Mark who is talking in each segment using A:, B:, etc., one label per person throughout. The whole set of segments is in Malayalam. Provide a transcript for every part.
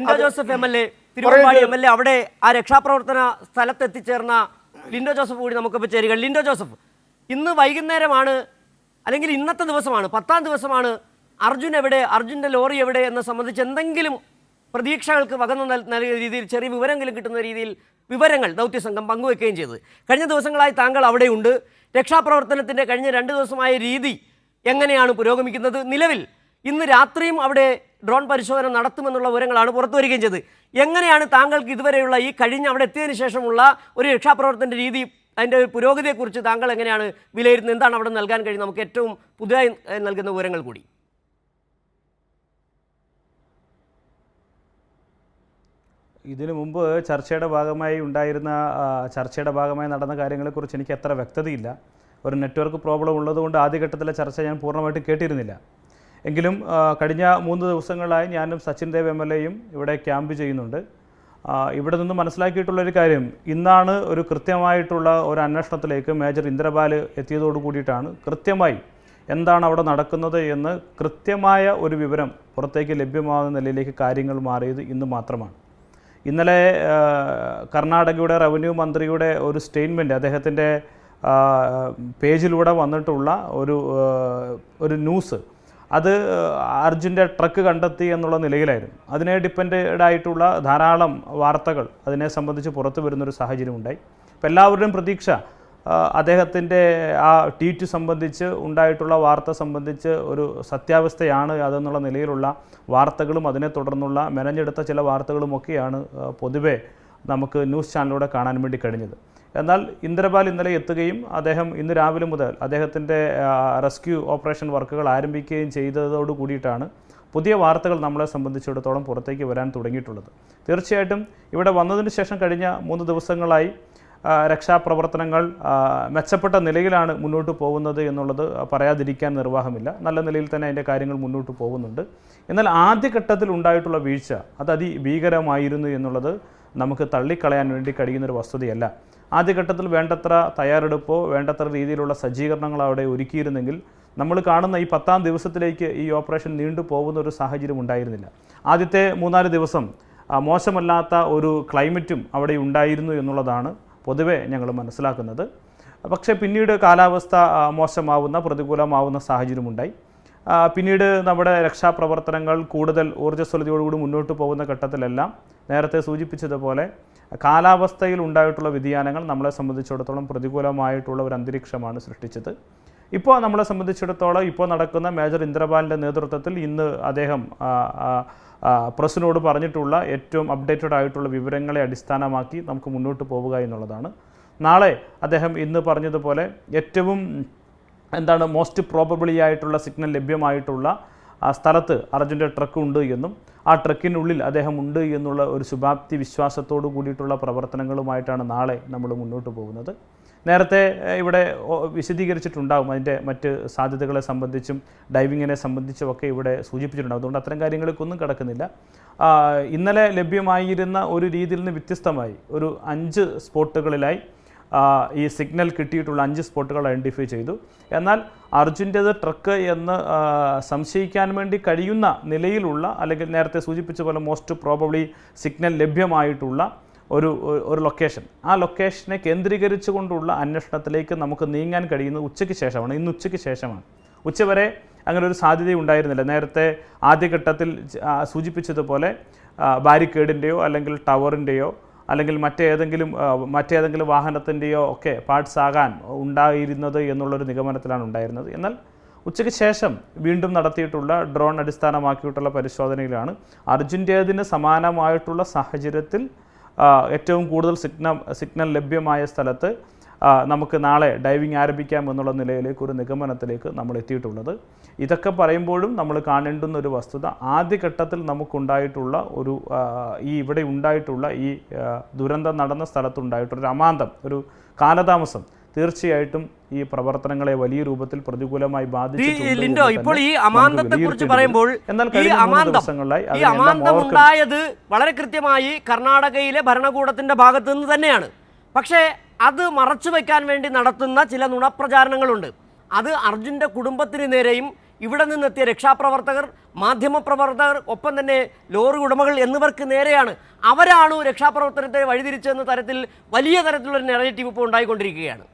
A: Lindo Joseph MLA Thiruvambady MLA അവിടെ ആ രക്ഷാപ്രവർത്തന സ്ഥലത്തെത്തിച്ചേർന്ന ലിൻഡോ ജോസഫ് കൂടി നമുക്കിപ്പോൾ ചേരുക. ലിൻഡോ ജോസഫ്, ഇന്ന് വൈകുന്നേരമാണ് അല്ലെങ്കിൽ ഇന്നത്തെ ദിവസമാണ് 10ാം ദിവസമാണ് അർജുൻ എവിടെ, അർജുൻ്റെ ലോറി എവിടെ എന്ന് സംബന്ധിച്ച് എന്തെങ്കിലും പ്രതീക്ഷകൾക്ക് വകന്നു നൽകിയ രീതിയിൽ ചെറിയ വിവരങ്ങളും കിട്ടുന്ന രീതിയിൽ വിവരങ്ങൾ ദൗത്യസംഘം പങ്കുവെക്കുകയും ചെയ്തത്. കഴിഞ്ഞ ദിവസങ്ങളായി താങ്കൾ അവിടെയുണ്ട്. രക്ഷാപ്രവർത്തനത്തിൻ്റെ കഴിഞ്ഞ 2 ദിവസമായ രീതി എങ്ങനെയാണ് പുരോഗമിക്കുന്നത്? നിലവിൽ ഇന്ന് രാത്രിയും അവിടെ ഡ്രോൺ പരിശോധന നടത്തുമെന്നുള്ള വിവരങ്ങളാണ് പുറത്തു വരികയും ചെയ്തത്. എങ്ങനെയാണ് താങ്കൾക്ക് ഇതുവരെയുള്ള ഈ കഴിഞ്ഞ അവിടെ എത്തിയതിനു ശേഷമുള്ള ഒരു രക്ഷാപ്രവർത്തന രീതി, അതിൻ്റെ ഒരു പുരോഗതിയെക്കുറിച്ച് താങ്കൾ എങ്ങനെയാണ് വിലയിരുത്തുന്നത്? എന്താണ് അവിടെ നൽകാൻ കഴിയും? നമുക്ക് ഏറ്റവും പുതുതായി നൽകുന്ന വിവരങ്ങൾ കൂടി.
B: ഇതിനു മുമ്പ് ചർച്ചയുടെ ഭാഗമായി നടന്ന കാര്യങ്ങളെക്കുറിച്ച് എനിക്ക് അത്ര വ്യക്തതയില്ല. ഒരു നെറ്റ്വർക്ക് പ്രോബ്ലം ഉള്ളതുകൊണ്ട് ആദ്യഘട്ടത്തിലെ ചർച്ച ഞാൻ പൂർണ്ണമായിട്ട് കേട്ടിരുന്നില്ല. എങ്കിലും കഴിഞ്ഞ 3 ദിവസങ്ങളായി ഞാനും സച്ചിൻ ദേവ് MLAയും ഇവിടെ ക്യാമ്പ് ചെയ്യുന്നുണ്ട്. ഇവിടെ നിന്ന് മനസ്സിലാക്കിയിട്ടുള്ളൊരു കാര്യം, ഇന്നാണ് ഒരു കൃത്യമായിട്ടുള്ള ഒരു അന്വേഷണത്തിലേക്ക് മേജർ ഇന്ദ്രപാൽ എത്തിയതോടു കൂടിയിട്ടാണ് കൃത്യമായി എന്താണ് അവിടെ നടക്കുന്നത് എന്ന് കൃത്യമായ ഒരു വിവരം പുറത്തേക്ക് ലഭ്യമാകുന്ന നിലയിലേക്ക് കാര്യങ്ങൾ മാറിയത് ഇന്ന് മാത്രമാണ്. ഇന്നലെ കർണാടകയുടെ റവന്യൂ മന്ത്രിയുടെ ഒരു സ്റ്റേറ്റ്മെൻറ്റ് അദ്ദേഹത്തിൻ്റെ പേജിലൂടെ വന്നിട്ടുള്ള ഒരു ന്യൂസ്, അത് അർജുൻ്റെ ട്രക്ക് കണ്ടെത്തി എന്നുള്ള നിലയിലായിരുന്നു. അതിനെ ഡിപ്പെൻഡ് ആയിട്ടുള്ള ധാരാളം വാർത്തകൾ അതിനെ സംബന്ധിച്ച് പുറത്തു വരുന്നൊരു സാഹചര്യം ഉണ്ടായി. അപ്പോൾ എല്ലാവരുടെയും പ്രതീക്ഷ അദ്ദേഹത്തിൻ്റെ ആ ട്വീറ്റ് സംബന്ധിച്ച് ഉണ്ടായിട്ടുള്ള വാർത്ത സംബന്ധിച്ച് ഒരു സത്യാവസ്ഥയാണ് അതെന്നുള്ള നിലയിലുള്ള വാർത്തകളും അതിനെ തുടർന്നുള്ള മെനഞ്ഞെടുത്ത ചില വാർത്തകളുമൊക്കെയാണ് പൊതുവെ നമുക്ക് ന്യൂസ് ചാനലിലൂടെ കാണാൻ വേണ്ടി കഴിഞ്ഞത്. എന്നാൽ ഇന്ദ്രപാൽ ഇന്നലെ എത്തുകയും അദ്ദേഹം ഇന്ന് രാവിലെ മുതൽ അദ്ദേഹത്തിൻ്റെ റെസ്ക്യൂ ഓപ്പറേഷൻ വർക്കുകൾ ആരംഭിക്കുകയും ചെയ്തതോടു കൂടിയിട്ടാണ് പുതിയ വാർത്തകൾ നമ്മളെ സംബന്ധിച്ചിടത്തോളം പുറത്തേക്ക് വരാൻ തുടങ്ങിയിട്ടുള്ളത്. തീർച്ചയായിട്ടും ഇവിടെ വന്നതിന് ശേഷം കഴിഞ്ഞ 3 ദിവസങ്ങളായി രക്ഷാപ്രവർത്തനങ്ങൾ മെച്ചപ്പെട്ട നിലയിലാണ് മുന്നോട്ട് പോകുന്നത് എന്നുള്ളത് പറയാതിരിക്കാൻ നിർവാഹമില്ല. നല്ല നിലയിൽ തന്നെ അതിൻ്റെ കാര്യങ്ങൾ മുന്നോട്ട് പോകുന്നുണ്ട്. എന്നാൽ ആദ്യഘട്ടത്തിൽ ഉണ്ടായിട്ടുള്ള വീഴ്ച അത് അതിഭീകരമായിരുന്നു എന്നുള്ളത് നമുക്ക് തള്ളിക്കളയാൻ വേണ്ടി കഴിയുന്നൊരു വസ്തുതയല്ല. ആദ്യഘട്ടത്തിൽ വേണ്ടത്ര തയ്യാറെടുപ്പോ വേണ്ടത്ര രീതിയിലുള്ള സജ്ജീകരണങ്ങൾ അവിടെ ഒരുക്കിയിരുന്നെങ്കിൽ നമ്മൾ കാണുന്ന ഈ 10ാം ദിവസത്തിലേക്ക് ഈ ഓപ്പറേഷൻ നീണ്ടു പോകുന്ന ഒരു സാഹചര്യം ഉണ്ടായിരുന്നില്ല. ആദ്യത്തെ 3-4 ദിവസം മോശമല്ലാത്ത ഒരു ക്ലൈമറ്റും അവിടെ ഉണ്ടായിരുന്നു എന്നുള്ളതാണ് പൊതുവെ ഞങ്ങൾ മനസ്സിലാക്കുന്നത്. പക്ഷേ പിന്നീട് കാലാവസ്ഥ മോശമാവുന്ന പ്രതികൂലമാവുന്ന സാഹചര്യമുണ്ടായി. പിന്നീട് നമ്മുടെ രക്ഷാപ്രവർത്തനങ്ങൾ കൂടുതൽ ഊർജ്ജസ്വലതയോടുകൂടി മുന്നോട്ട് പോകുന്ന ഘട്ടത്തിലെല്ലാം നേരത്തെ സൂചിപ്പിച്ചതുപോലെ കാലാവസ്ഥയിൽ ഉണ്ടായിട്ടുള്ള വ്യതിയാനങ്ങൾ നമ്മളെ സംബന്ധിച്ചിടത്തോളം പ്രതികൂലമായിട്ടുള്ള ഒരു അന്തരീക്ഷമാണ് സൃഷ്ടിച്ചത്. ഇപ്പോൾ നമ്മളെ സംബന്ധിച്ചിടത്തോളം ഇപ്പോൾ നടക്കുന്ന മേജർ ഇന്ദ്രപാലിൻ്റെ നേതൃത്വത്തിൽ ഇന്ന് അദ്ദേഹം പ്രസിനോട് പറഞ്ഞിട്ടുള്ള ഏറ്റവും അപ്ഡേറ്റഡ് ആയിട്ടുള്ള വിവരങ്ങളെ അടിസ്ഥാനമാക്കി നമുക്ക് മുന്നോട്ട് പോവുക എന്നുള്ളതാണ്. നാളെ അദ്ദേഹം ഇന്ന് പറഞ്ഞതുപോലെ ഏറ്റവും മോസ്റ്റ് പ്രോബബിളി ആയിട്ടുള്ള സിഗ്നൽ ലഭ്യമായിട്ടുള്ള സ്ഥലത്ത് അർജുൻ്റെ ട്രക്ക് ഉണ്ട് എന്നും ആ ട്രക്കിനുള്ളിൽ അദ്ദേഹം ഉണ്ട് എന്നുള്ള ഒരു ശുഭാപ്തി വിശ്വാസത്തോടു കൂടിയിട്ടുള്ള പ്രവർത്തനങ്ങളുമായിട്ടാണ് നാളെ നമ്മൾ മുന്നോട്ട് പോകുന്നത്. നേരത്തെ ഇവിടെ വിശദീകരിച്ചിട്ടുണ്ടാകും അതിൻ്റെ മറ്റ് സാധ്യതകളെ സംബന്ധിച്ചും ഡൈവിങ്ങിനെ സംബന്ധിച്ചുമൊക്കെ ഇവിടെ സൂചിപ്പിച്ചിട്ടുണ്ടാകും. അതുകൊണ്ട് അത്തരം കാര്യങ്ങൾക്കൊന്നും കിടക്കുന്നില്ല. ഇന്നലെ ലഭ്യമായിരുന്ന ഒരു രീതിയിൽ നിന്ന് വ്യത്യസ്തമായി ഒരു 5 സ്പോട്ടുകളിലായി ഈ സിഗ്നൽ കിട്ടിയിട്ടുള്ള 5 സ്പോട്ടുകൾ ഐഡൻറ്റിഫൈ ചെയ്തു. എന്നാൽ അർജുൻ്റേത് ട്രക്ക് എന്ന് സംശയിക്കാൻ വേണ്ടി കഴിയുന്ന നിലയിലുള്ള അല്ലെങ്കിൽ നേരത്തെ സൂചിപ്പിച്ച പോലെ മോസ്റ്റ് പ്രോബബ്ലി സിഗ്നൽ ലഭ്യമായിട്ടുള്ള ഒരു ലൊക്കേഷൻ, ആ ലൊക്കേഷനെ കേന്ദ്രീകരിച്ചു കൊണ്ടുള്ള അന്വേഷണത്തിലേക്ക് നമുക്ക് നീങ്ങാൻ കഴിയുന്നത് ഉച്ചയ്ക്ക് ശേഷമാണ്. ഇന്ന് ഉച്ചയ്ക്ക് ശേഷമാണ്. ഉച്ചവരെ അങ്ങനെ ഒരു സാധ്യതയുണ്ടായിരുന്നില്ല. നേരത്തെ ആദ്യഘട്ടത്തിൽ സൂചിപ്പിച്ചതുപോലെ ബാരിക്കേഡിൻ്റെയോ അല്ലെങ്കിൽ ടവറിൻ്റെയോ അല്ലെങ്കിൽ മറ്റേതെങ്കിലും വാഹനത്തിൻ്റെയോ ഒക്കെ പാർട്സ് ആകാൻ ഉണ്ടായിരുന്നത് എന്നുള്ളൊരു നിഗമനത്തിലാണ് ഉണ്ടായിരുന്നത്. എന്നാൽ ഉച്ചയ്ക്ക് ശേഷം വീണ്ടും നടത്തിയിട്ടുള്ള ഡ്രോൺ അടിസ്ഥാനമാക്കിയിട്ടുള്ള പരിശോധനയിലാണ് അർജുൻ്റേതിന് സമാനമായിട്ടുള്ള സാഹചര്യത്തിൽ ഏറ്റവും കൂടുതൽ സിഗ്നൽ ലഭ്യമായ സ്ഥലത്ത് നമുക്ക് നാളെ ഡൈവിംഗ് ആരംഭിക്കാം എന്നുള്ള നിലയിലേക്ക് ഒരു നിഗമനത്തിലേക്ക് നമ്മൾ എത്തിയിട്ടുള്ളത്. ഇതൊക്കെ പറയുമ്പോഴും നമ്മൾ കാണേണ്ടുന്ന ഒരു വസ്തുത, ആദ്യഘട്ടത്തിൽ നമുക്കുണ്ടായിട്ടുള്ള ഇവിടെ ഉണ്ടായിട്ടുള്ള ഈ ദുരന്തം നടന്ന സ്ഥലത്തുണ്ടായിട്ടൊരു അമാന്തം, ഒരു കാലതാമസം തീർച്ചയായിട്ടും ഈ പ്രവർത്തനങ്ങളെ വലിയ രൂപത്തിൽ പ്രതികൂലമായി
A: ബാധിച്ചിട്ടുണ്ട്. ഇപ്പോൾ ഈ അമാന്തത്തെ കുറിച്ച് പറയുമ്പോൾ ഈ അമാന്തം ഉണ്ടായത് വളരെ കൃത്യമായി കർണാടകയിലെ ഭരണകൂടത്തിന്റെ ഭാഗത്തു നിന്ന് തന്നെയാണ്. പക്ഷേ അത് മറച്ചു വയ്ക്കാൻ വേണ്ടി നടത്തുന്ന ചില നുണപ്രചാരണങ്ങളുണ്ട്. അത് അർജുൻ്റെ കുടുംബത്തിന് നേരെയും ഇവിടെ നിന്നെത്തിയ രക്ഷാപ്രവർത്തകർ, മാധ്യമപ്രവർത്തകർ, ഒപ്പം തന്നെ ലോറി ഉടമകൾ എന്നിവർക്ക് നേരെയാണ്. അവരാണ് രക്ഷാപ്രവർത്തനത്തെ വഴിതിരിച്ചെന്ന തരത്തിൽ വലിയ തരത്തിലുള്ളൊരു നെറേറ്റീവ് ഇപ്പോൾ ഉണ്ടായിക്കൊണ്ടിരിക്കുകയാണ്.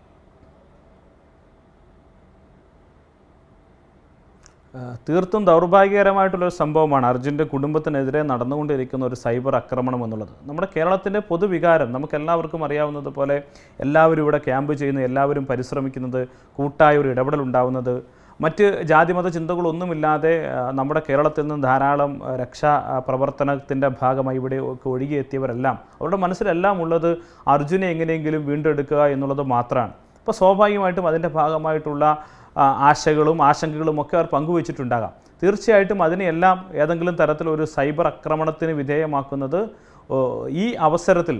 B: തീർത്തും ദൗർഭാഗ്യകരമായിട്ടുള്ളൊരു സംഭവമാണ് അർജുൻ്റെ കുടുംബത്തിനെതിരെ നടന്നുകൊണ്ടിരിക്കുന്ന ഒരു സൈബർ ആക്രമണം എന്നുള്ളത്. നമ്മുടെ കേരളത്തിൻ്റെ പൊതുവികാരം നമുക്കെല്ലാവർക്കും അറിയാവുന്നതുപോലെ എല്ലാവരും ഇവിടെ ക്യാമ്പ് ചെയ്യുന്നു, എല്ലാവരും പരിശ്രമിക്കുന്നത്, കൂട്ടായ ഒരു ഇടപെടൽ ഉണ്ടാവുന്നത്, മറ്റ് ജാതിമത ചിന്തകളൊന്നുമില്ലാതെ നമ്മുടെ കേരളത്തിൽ നിന്ന് ധാരാളം രക്ഷാ പ്രവർത്തനത്തിൻ്റെ ഭാഗമായി ഇവിടെ ഒഴുകിയെത്തിയവരെല്ലാം അവരുടെ മനസ്സിലെല്ലാം ഉള്ളത് അർജുനെ എങ്ങനെയെങ്കിലും വീണ്ടെടുക്കുക എന്നുള്ളത് മാത്രമാണ്. അപ്പോൾ സ്വാഭാവികമായിട്ടും അതിൻ്റെ ഭാഗമായിട്ടുള്ള ആശകളും ആശങ്കകളും ഒക്കെ അവർ പങ്കുവച്ചിട്ടുണ്ടാകാം. തീർച്ചയായിട്ടും അതിനെയെല്ലാം ഏതെങ്കിലും തരത്തിലൊരു സൈബർ ആക്രമണത്തിന് വിധേയമാക്കുന്നത് ഈ അവസരത്തിൽ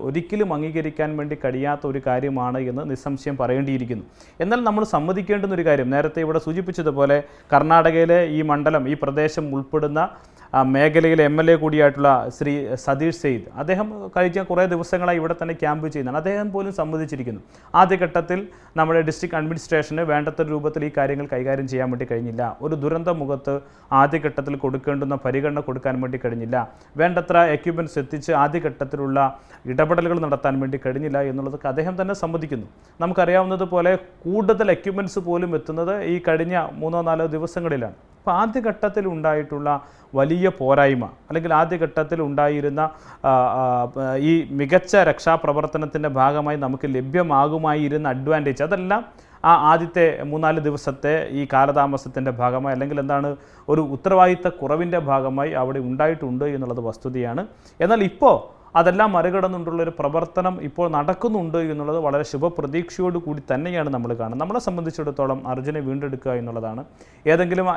B: ഒരിക്കലും അംഗീകരിക്കാൻ വേണ്ടി കഴിയാത്ത ഒരു കാര്യമാണ് എന്ന് നിസ്സംശയം പറയേണ്ടിയിരിക്കുന്നു. എന്നാൽ നമ്മൾ സമ്മതിക്കേണ്ടുന്ന ഒരു കാര്യം, നേരത്തെ ഇവിടെ സൂചിപ്പിച്ചതുപോലെ കർണാടകയിലെ ഈ മണ്ഡലം, ഈ പ്രദേശം ഉൾപ്പെടുന്ന മേഖലയിലെ MLA കൂടിയായിട്ടുള്ള ശ്രീ സതീഷ് സെയ്ദ്, അദ്ദേഹം കഴിഞ്ഞ കുറേ ദിവസങ്ങളായി ഇവിടെ തന്നെ ക്യാമ്പ് ചെയ്യുന്നതാണ്. അദ്ദേഹം പോലും സമ്മതിച്ചിരിക്കുന്നു, ആദ്യഘട്ടത്തിൽ നമ്മുടെ ഡിസ്ട്രിക്ട് അഡ്മിനിസ്ട്രേഷന് വേണ്ടത്ര രൂപത്തിൽ ഈ കാര്യങ്ങൾ കൈകാര്യം ചെയ്യാൻ വേണ്ടി കഴിഞ്ഞില്ല. ഒരു ദുരന്ത മുഖത്ത് ആദ്യഘട്ടത്തിൽ കൊടുക്കേണ്ടുന്ന പരിഗണന കൊടുക്കാൻ വേണ്ടി കഴിഞ്ഞില്ല. വേണ്ടത്ര എക്യുപ്മെൻറ്റ്സ് എത്തിച്ച് ആദ്യഘട്ടത്തിലുള്ള ഇടപെടലുകൾ നടത്താൻ വേണ്ടി കഴിഞ്ഞില്ല എന്നുള്ളതൊക്കെ അദ്ദേഹം തന്നെ സമ്മതിക്കുന്നു. നമുക്കറിയാവുന്നതുപോലെ കൂടുതൽ എക്യുപ്മെൻറ്റ്സ് പോലും എത്തുന്നത് ഈ കഴിഞ്ഞ 3-4 ദിവസങ്ങളിലാണ്. അപ്പോൾ ആദ്യഘട്ടത്തിൽ ഉണ്ടായിട്ടുള്ള വലിയ പോരായ്മ, അല്ലെങ്കിൽ ആദ്യഘട്ടത്തിൽ ഉണ്ടായിരുന്ന ഈ മികച്ച രക്ഷാപ്രവർത്തനത്തിൻ്റെ ഭാഗമായി നമുക്ക് ലഭ്യമാകുമായിരുന്ന അഡ്വാൻറ്റേജ്, അതെല്ലാം ആദ്യത്തെ 3-4 ദിവസത്തെ ഈ കാലതാമസത്തിൻ്റെ ഭാഗമായി, അല്ലെങ്കിൽ ഒരു ഉത്തരവാദിത്ത കുറവിൻ്റെ ഭാഗമായി അവിടെ ഉണ്ടായിട്ടുണ്ട് എന്നുള്ളത് വസ്തുതയാണ്. എന്നാൽ ഇപ്പോൾ അതെല്ലാം മറികടന്നുകൊണ്ടുള്ളൊരു പ്രവർത്തനം ഇപ്പോൾ നടക്കുന്നുണ്ട് എന്നുള്ളത് വളരെ ശുഭപ്രതീക്ഷയോട് കൂടി തന്നെയാണ് നമ്മൾ കാണുന്നത്. നമ്മളെ സംബന്ധിച്ചിടത്തോളം അർജുനെ വീണ്ടെടുക്കുക എന്നുള്ളതാണ്. ഏതെങ്കിലും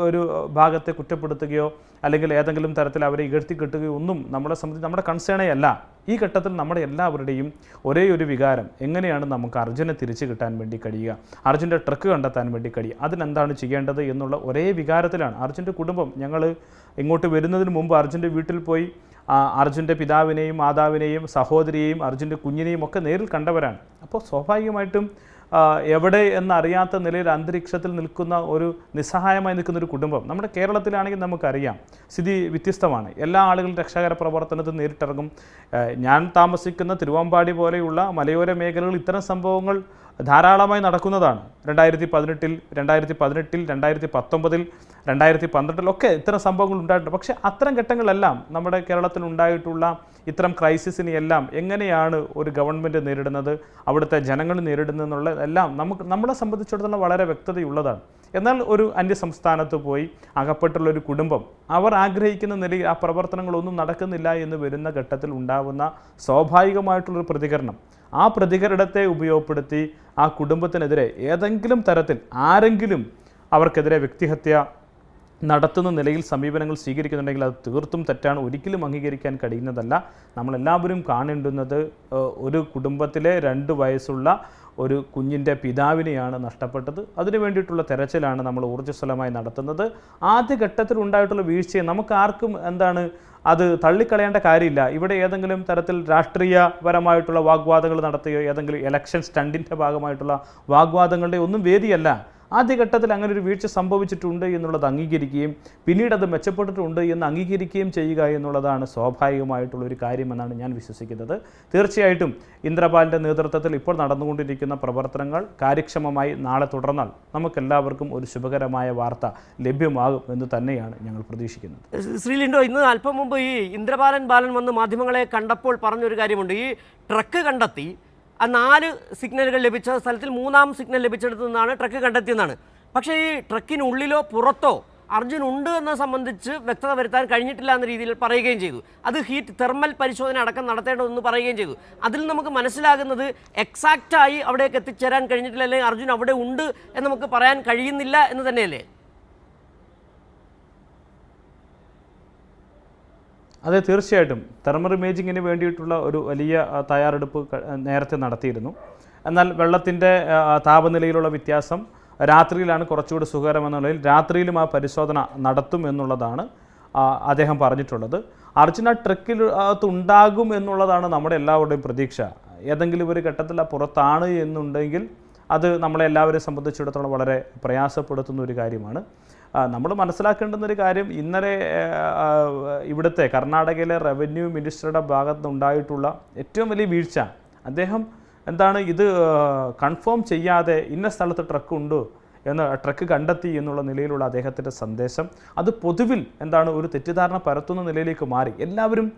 B: ഒരു ഭാഗത്തെ കുറ്റപ്പെടുത്തുകയോ അല്ലെങ്കിൽ ഏതെങ്കിലും തരത്തിൽ അവരെ ഇകഴ്ത്തിക്കെട്ടുകയോ ഒന്നും നമ്മളെ സംബന്ധിച്ച് നമ്മുടെ കൺസേണേ അല്ല. ഈ ഘട്ടത്തിൽ നമ്മുടെ എല്ലാവരുടെയും ഒരേ ഒരു വികാരം, എങ്ങനെയാണ് നമുക്ക് അർജുനെ തിരിച്ചു കിട്ടാൻ വേണ്ടി കഴിയുക, അർജുൻ്റെ ട്രക്ക് കണ്ടെത്താൻ വേണ്ടി കഴിയുക, അതിനെന്താണ് ചെയ്യേണ്ടത് എന്നുള്ള ഒരേ വികാരത്തിലാണ്. അർജുൻ്റെ കുടുംബം, ഞങ്ങൾ ഇങ്ങോട്ട് വരുന്നതിന് മുമ്പ് അർജുൻ്റെ വീട്ടിൽ പോയി അർജുൻ്റെ പിതാവിനെയും മാതാവിനെയും സഹോദരിയെയും അർജുൻ്റെ കുഞ്ഞിനെയും ഒക്കെ നേരിൽ കണ്ടവരാണ്. അപ്പോൾ സ്വാഭാവികമായിട്ടും എവിടെ എന്നറിയാത്ത നിലയിൽ അന്തരീക്ഷത്തിൽ നിൽക്കുന്ന ഒരു നിസ്സഹായമായി നിൽക്കുന്ന ഒരു കുടുംബം നമ്മുടെ കേരളത്തിലാണെങ്കിൽ നമുക്കറിയാം സ്ഥിതി വ്യത്യസ്തമാണ്. എല്ലാ ആളുകളും രക്ഷാകര പ്രവർത്തനത്തിൽ നേരിട്ടിറങ്ങും. ഞാൻ താമസിക്കുന്ന തിരുവമ്പാടി പോലെയുള്ള മലയോര മേഖലകളിൽ ഇത്തരം സംഭവങ്ങൾ ധാരാളമായി നടക്കുന്നതാണ്. 2018, 2019, 2012 ഇത്തരം സംഭവങ്ങൾ ഉണ്ടായിട്ടുണ്ട്. പക്ഷേ അത്തരം ഘട്ടങ്ങളിലെല്ലാം നമ്മുടെ കേരളത്തിൽ ഉണ്ടായിട്ടുള്ള ഇത്തരം ക്രൈസിസിനെയെല്ലാം എങ്ങനെയാണ് ഒരു ഗവൺമെൻറ് നേരിടുന്നത്, അവിടുത്തെ ജനങ്ങൾ നേരിടുന്നതെന്നുള്ള എല്ലാം നമ്മളെ സംബന്ധിച്ചിടത്തോളം വളരെ വ്യക്തതയുള്ളതാണ്. എന്നാൽ ഒരു അന്യസംസ്ഥാനത്ത് പോയി അകപ്പെട്ടുള്ളൊരു കുടുംബം, അവർ ആഗ്രഹിക്കുന്ന നിലയിൽ ആ പ്രവർത്തനങ്ങളൊന്നും നടക്കുന്നില്ല എന്ന് വരുന്ന ഘട്ടത്തിൽ ഉണ്ടാകുന്ന സ്വാഭാവികമായിട്ടുള്ളൊരു പ്രതികരണം, ആ പ്രതികരണത്തെ ഉപയോഗപ്പെടുത്തി ആ കുടുംബത്തിനെതിരെ ഏതെങ്കിലും തരത്തിൽ ആരെങ്കിലും അവർക്കെതിരെ വ്യക്തിഹത്യ നടത്തുന്ന നിലയിൽ സമീപനങ്ങൾ സ്വീകരിക്കുന്നുണ്ടെങ്കിൽ അത് തീർത്തും തെറ്റാണ്, ഒരിക്കലും അംഗീകരിക്കാൻ കഴിയുന്നതല്ല. നമ്മളെല്ലാവരും കാണേണ്ടുന്നത് ഒരു കുടുംബത്തിലെ 2 വയസ്സുള്ള ഒരു കുഞ്ഞിൻ്റെ പിതാവിനെയാണ് നഷ്ടപ്പെട്ടത്. അതിനു വേണ്ടിയിട്ടുള്ള തെരച്ചിലാണ് നമ്മൾ ഊർജ്ജസ്വലമായി നടത്തുന്നത്. ആദ്യഘട്ടത്തിൽ ഉണ്ടായിട്ടുള്ള വീഴ്ചയെ നമുക്ക് ആർക്കും അത് തള്ളിക്കളയേണ്ട കാര്യമില്ല. ഇവിടെ ഏതെങ്കിലും തരത്തിൽ രാഷ്ട്രീയപരമായിട്ടുള്ള വാഗ്വാദങ്ങൾ നടത്തുകയോ ഏതെങ്കിലും ഇലക്ഷൻ സ്റ്റണ്ടിൻ്റെ ഭാഗമായിട്ടുള്ള വാഗ്വാദങ്ങളുടെ ഒന്നും വേദിയല്ല. ആദ്യഘട്ടത്തിൽ അങ്ങനെ ഒരു വീഴ്ച സംഭവിച്ചിട്ടുണ്ട് എന്നുള്ളത് അംഗീകരിക്കുകയും പിന്നീട് അത് മെച്ചപ്പെട്ടിട്ടുണ്ട് എന്ന് അംഗീകരിക്കുകയും ചെയ്യുക എന്നുള്ളതാണ് സ്വാഭാവികമായിട്ടുള്ളൊരു കാര്യമെന്നാണ് ഞാൻ വിശ്വസിക്കുന്നത്. തീർച്ചയായിട്ടും ഇന്ദ്രപാലിൻ്റെ നേതൃത്വത്തിൽ ഇപ്പോൾ നടന്നുകൊണ്ടിരിക്കുന്ന പ്രവർത്തനങ്ങൾ കാര്യക്ഷമമായി നാളെ തുടർന്നാൽ നമുക്കെല്ലാവർക്കും ഒരു ശുഭകരമായ വാർത്ത ലഭ്യമാകും എന്ന് തന്നെയാണ് ഞങ്ങൾ പ്രതീക്ഷിക്കുന്നത്.
A: ശ്രീ ലിൻഡോ, ഇന്ന് അല്പം മുമ്പ് ഈ ഇന്ദ്രപാലൻ വന്ന് മാധ്യമങ്ങളെ കണ്ടപ്പോൾ പറഞ്ഞൊരു കാര്യമുണ്ട്. ഈ ട്രക്ക് കണ്ടെത്തി, ആ 4 സിഗ്നലുകൾ ലഭിച്ച സ്ഥലത്തിൽ 3-ാം സിഗ്നൽ ലഭിച്ചെടുത്തു നിന്നാണ് ട്രക്ക് കണ്ടെത്തിയെന്നാണ്. പക്ഷേ ഈ ട്രക്കിനുള്ളിലോ പുറത്തോ അർജുൻ ഉണ്ട് എന്നത് സംബന്ധിച്ച് വ്യക്തത വരുത്താൻ കഴിഞ്ഞിട്ടില്ല എന്ന രീതിയിൽ പറയുകയും ചെയ്തു. അത് തെർമൽ പരിശോധന അടക്കം നടത്തേണ്ടതെന്ന് പറയുകയും ചെയ്തു. അതിൽ നമുക്ക് മനസ്സിലാകുന്നത് എക്സാക്റ്റായി അവിടേക്ക് എത്തിച്ചേരാൻ കഴിഞ്ഞിട്ടില്ല, അല്ലെങ്കിൽ അർജുൻ അവിടെ ഉണ്ട് എന്ന് നമുക്ക് പറയാൻ കഴിയുന്നില്ല എന്ന് തന്നെയല്ലേ?
B: അതെ, തീർച്ചയായിട്ടും തെർമൽ ഇമേജിങ്ങിന് വേണ്ടിയിട്ടുള്ള ഒരു വലിയ തയ്യാറെടുപ്പ് നേരത്തെ നടത്തിയിരുന്നു. എന്നാൽ വെള്ളത്തിൻ്റെ താപനിലയിലുള്ള വ്യത്യാസം രാത്രിയിലാണ് കുറച്ചുകൂടി സുഖകരമെന്നുള്ളതിൽ രാത്രിയിലും ആ പരിശോധന നടത്തും എന്നുള്ളതാണ് അദ്ദേഹം പറഞ്ഞിട്ടുള്ളത്. അർജുന ട്രക്കിലുണ്ടാകും എന്നുള്ളതാണ് നമ്മുടെ എല്ലാവരുടെയും പ്രതീക്ഷ. ഏതെങ്കിലും ഒരു ഘട്ടത്തിൽ പുറത്താണ് എന്നുണ്ടെങ്കിൽ അത് നമ്മളെ എല്ലാവരെയും സംബന്ധിച്ചിടത്തോളം വളരെ പ്രയാസപ്പെടുത്തുന്ന ഒരു കാര്യമാണ്. നമ്മൾ മനസ്സിലാക്കേണ്ടുന്നൊരു കാര്യം, ഇന്നലെ ഇവിടുത്തെ കർണാടകയിലെ റവന്യൂ മിനിസ്റ്ററുടെ ഭാഗത്ത് നിന്നുണ്ടായിട്ടുള്ള ഏറ്റവും വലിയ വീഴ്ച, അദ്ദേഹം ഇത് കൺഫേം ചെയ്യാതെ ഇന്ന സ്ഥലത്ത് ട്രക്ക് ഉണ്ടോ എന്ന് ട്രക്ക് കണ്ടെത്തി എന്നുള്ള നിലയിലുള്ള അദ്ദേഹത്തിൻ്റെ സന്ദേശം അത് പൊതുവിൽ ഒരു തെറ്റിദ്ധാരണ പരത്തുന്ന നിലയിലേക്ക് മാറി. എല്ലാവരും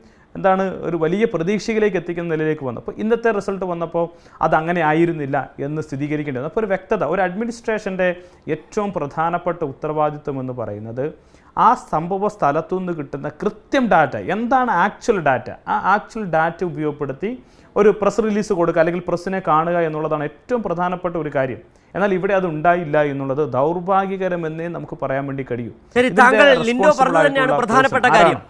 B: ഒരു വലിയ പ്രതീക്ഷയിലേക്ക് എത്തിക്കുന്ന നിലയിലേക്ക് വന്നു. അപ്പോൾ ഇന്നത്തെ റിസൾട്ട് വന്നപ്പോൾ അതങ്ങനെ ആയിരുന്നില്ല എന്ന് സ്ഥിരീകരിക്കേണ്ടത്. അപ്പോൾ ഒരു വ്യക്തത, ഒരു അഡ്മിനിസ്ട്രേഷൻ്റെ ഏറ്റവും പ്രധാനപ്പെട്ട ഉത്തരവാദിത്വം എന്ന് പറയുന്നത് ആ സംഭവ സ്ഥലത്തു നിന്ന് കിട്ടുന്ന കൃത്യം ഡാറ്റ, എന്താണ് ആക്ച്വൽ ഡാറ്റ, ആ ആക്ച്വൽ ഡാറ്റ ഉപയോഗപ്പെടുത്തി ഒരു പ്രസ് റിലീസ് കൊടുക്കുക, അല്ലെങ്കിൽ പ്രസ്സിനെ കാണുക എന്നുള്ളതാണ് ഏറ്റവും പ്രധാനപ്പെട്ട ഒരു കാര്യം. എന്നാൽ ഇവിടെ അത് ഉണ്ടായില്ല എന്നുള്ളത് ദൗർഭാഗ്യകരമെന്നേ നമുക്ക് പറയാൻ വേണ്ടി കഴിയൂ.
A: താങ്കൾ ലിൻഡോ പറഞ്ഞു തന്നെയാണ് പ്രധാനപ്പെട്ട കാര്യം.